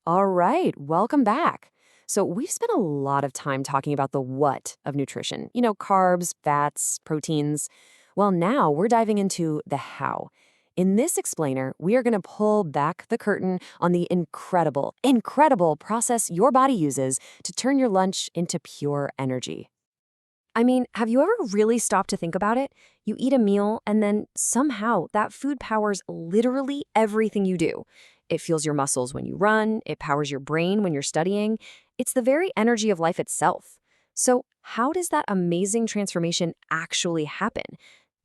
All right, welcome back. So, we've spent a lot of time talking about the what of nutrition, carbs, fats, proteins. Well, now we're diving into the how. In this explainer, we are going to pull back the curtain on the incredible process your body uses to turn your lunch into pure energy. I mean, have you ever really stopped to think about it? You eat a meal, and then somehow that food powers literally everything you do. It fuels your muscles when you run, it powers your brain when you're studying. It's the very energy of life itself. So, how does that amazing transformation actually happen?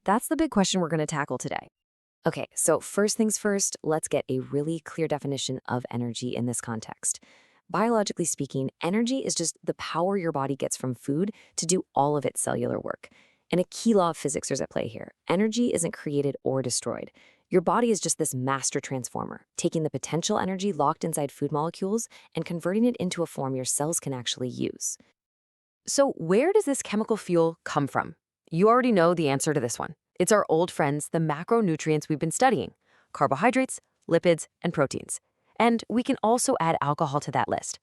That's the big question we're going to tackle today. Okay, so first things first, let's get a really clear definition of energy in this context. Biologically speaking, energy is just the power your body gets from food to do all of its cellular work. And a key law of physics is at play here. Energy isn't created or destroyed. Your body is just this master transformer, taking the potential energy locked inside food molecules and converting it into a form your cells can actually use. So where does this chemical fuel come from? You already know the answer to this one. It's our old friends, the macronutrients we've been studying: carbohydrates, lipids, and proteins. And we can also add alcohol to that list.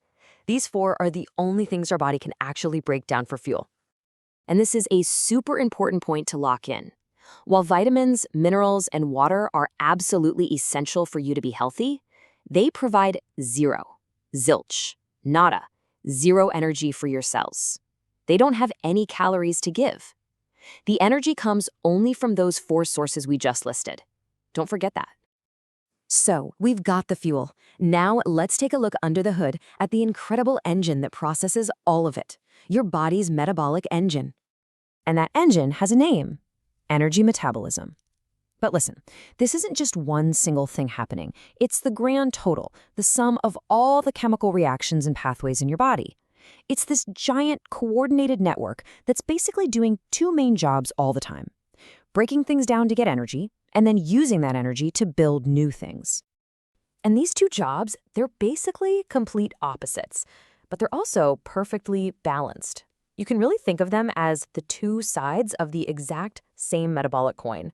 These four are the only things our body can actually break down for fuel. And this is a super important point to lock in. While vitamins, minerals, and water are absolutely essential for you to be healthy, they provide zero, zilch, nada, zero energy for your cells. They don't have any calories to give. The energy comes only from those four sources we just listed. Don't forget that. So, we've got the fuel. Now, let's take a look under the hood at the incredible engine that processes all of it, your body's metabolic engine. And that engine has a name: energy metabolism. But listen, this isn't just one single thing happening. It's the grand total, the sum of all the chemical reactions and pathways in your body. It's this giant coordinated network that's basically doing two main jobs all the time: breaking things down to get energy, and then using that energy to build new things. And these two jobs, they're basically complete opposites, but they're also perfectly balanced. You can really think of them as the two sides of the exact same metabolic coin.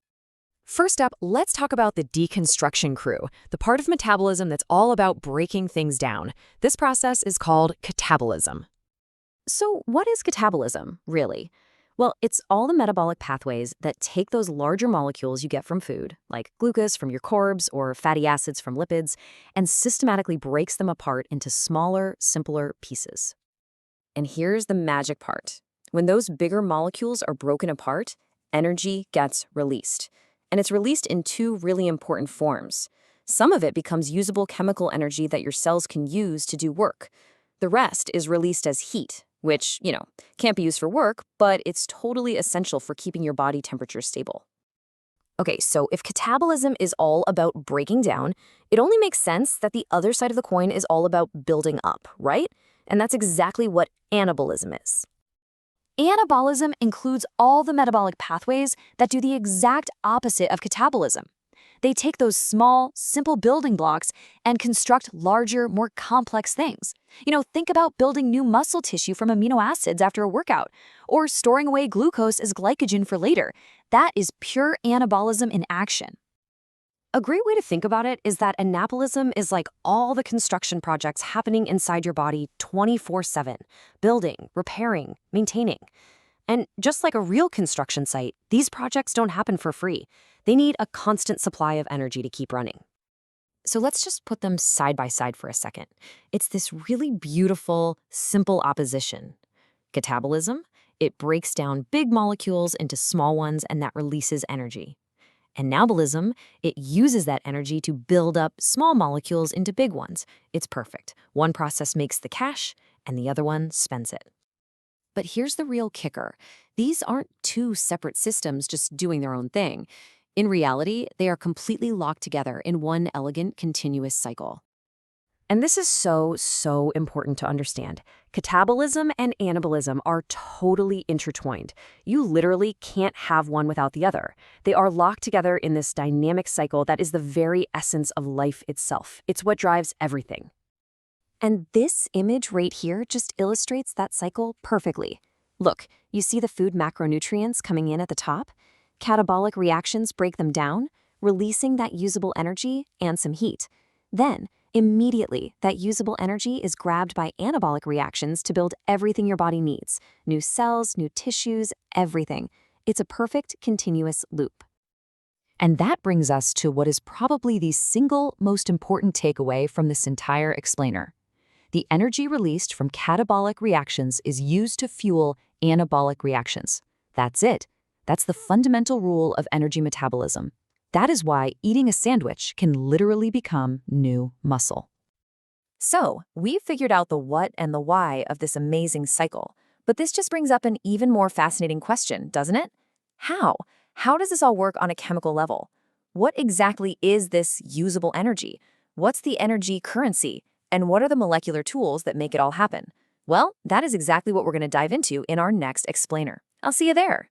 First up, let's talk about the deconstruction crew, the part of metabolism that's all about breaking things down. This process is called catabolism. So what is catabolism, really? Well, it's all the metabolic pathways that take those larger molecules you get from food, like glucose from your carbs or fatty acids from lipids, and systematically breaks them apart into smaller, simpler pieces. And here's the magic part. When those bigger molecules are broken apart, energy gets released. And it's released in two really important forms. Some of it becomes usable chemical energy that your cells can use to do work. The rest is released as heat, which, can't be used for work, but it's totally essential for keeping your body temperature stable. Okay, so if catabolism is all about breaking down, it only makes sense that the other side of the coin is all about building up, right? And that's exactly what anabolism is. Anabolism includes all the metabolic pathways that do the exact opposite of catabolism. They take those small, simple building blocks and construct larger, more complex things. Think about building new muscle tissue from amino acids after a workout, or storing away glucose as glycogen for later. That is pure anabolism in action. A great way to think about it is that anabolism is like all the construction projects happening inside your body 24/7, building, repairing, maintaining. And just like a real construction site, these projects don't happen for free. They need a constant supply of energy to keep running. So let's just put them side by side for a second. It's this really beautiful, simple opposition. Catabolism, it breaks down big molecules into small ones, and that releases energy. Anabolism, it uses that energy to build up small molecules into big ones. It's perfect. One process makes the cash, and the other one spends it. But here's the real kicker. These aren't two separate systems just doing their own thing. In reality, they are completely locked together in one elegant, continuous cycle. And this is so important to understand. Catabolism and anabolism are totally intertwined. You literally can't have one without the other. They are locked together in this dynamic cycle that is the very essence of life itself. It's what drives everything. And this image right here just illustrates that cycle perfectly. Look, you see the food macronutrients coming in at the top? Catabolic reactions break them down, releasing that usable energy and some heat. Then, Immediately, that usable energy is grabbed by anabolic reactions to build everything your body needs: new cells, new tissues, everything. It's a perfect continuous loop. And that brings us to what is probably the single most important takeaway from this entire explainer. The energy released from catabolic reactions is used to fuel anabolic reactions. That's it. That's the fundamental rule of energy metabolism. That is why eating a sandwich can literally become new muscle. So, we've figured out the what and the why of this amazing cycle. But this just brings up an even more fascinating question, doesn't it? How? How does this all work on a chemical level? What exactly is this usable energy? What's the energy currency? And what are the molecular tools that make it all happen? Well, that is exactly what we're going to dive into in our next explainer. I'll see you there.